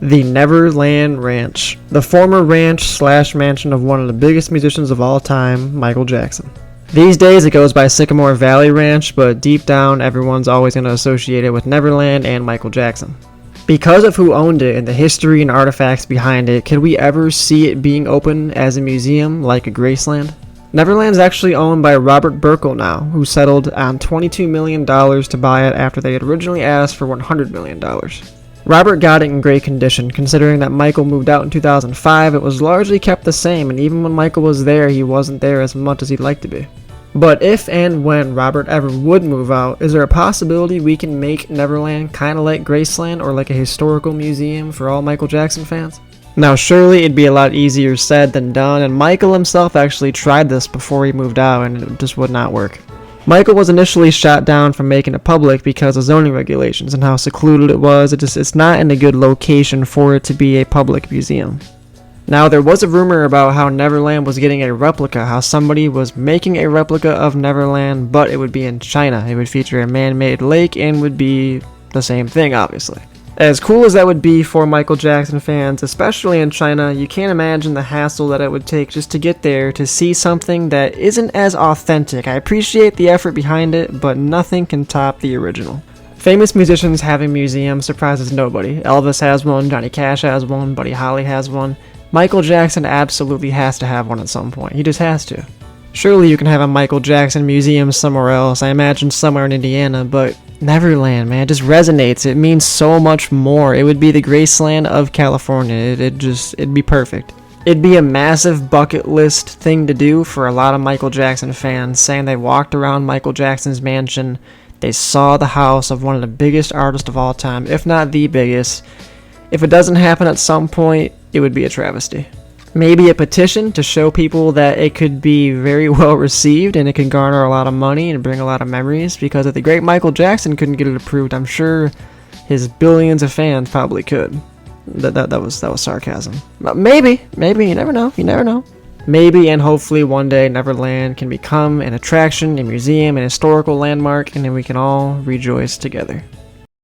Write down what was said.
The Neverland Ranch, the former ranch slash mansion of one of the biggest musicians of all time, Michael Jackson. These days it goes by Sycamore Valley Ranch, but deep down everyone's always going to associate it with Neverland and Michael Jackson. Because of who owned it and the history and artifacts behind it, could we ever see it being open as a museum like a Graceland? Neverland's actually owned by Robert Burkle now, who settled on $22 million to buy it after they had originally asked for $100 million. Robert got it in great condition. Considering that Michael moved out in 2005, it was largely kept the same, and even when Michael was there, he wasn't there as much as he'd like to be. But if and when Robert ever would move out, is there a possibility we can make Neverland kinda like Graceland or like a historical museum for all Michael Jackson fans? Now surely it'd be a lot easier said than done, and Michael himself actually tried this before he moved out and it just would not work. Michael was initially shot down from making it public because of zoning regulations and how secluded it was. It's not in a good location for it to be a public museum. Now there was a rumor about how Neverland was getting a replica, how somebody was making a replica of Neverland, but it would be in China. It would feature a man-made lake and would be the same thing, obviously. As cool as that would be for Michael Jackson fans, especially in China, you can't imagine the hassle that it would take just to get there to see something that isn't as authentic. I appreciate the effort behind it, but nothing can top the original. Famous musicians having museums surprises nobody. Elvis has one, Johnny Cash has one, Buddy Holly has one. Michael Jackson absolutely has to have one at some point. He just has to. Surely you can have a Michael Jackson museum somewhere else, I imagine somewhere in Indiana, but Neverland, man, it just resonates. It means so much more. It would be the Graceland of California. It'd be perfect. It'd be a massive bucket list thing to do for a lot of Michael Jackson fans, saying they walked around Michael Jackson's mansion, they saw the house of one of the biggest artists of all time, if not the biggest. If it doesn't happen at some point, it would be a travesty. Maybe a petition to show people that it could be very well received and it could garner a lot of money and bring a lot of memories, because if the great Michael Jackson couldn't get it approved, I'm sure his billions of fans probably could. That was sarcasm. But maybe, you never know. Maybe and hopefully one day Neverland can become an attraction, a museum, an historical landmark, and then we can all rejoice together.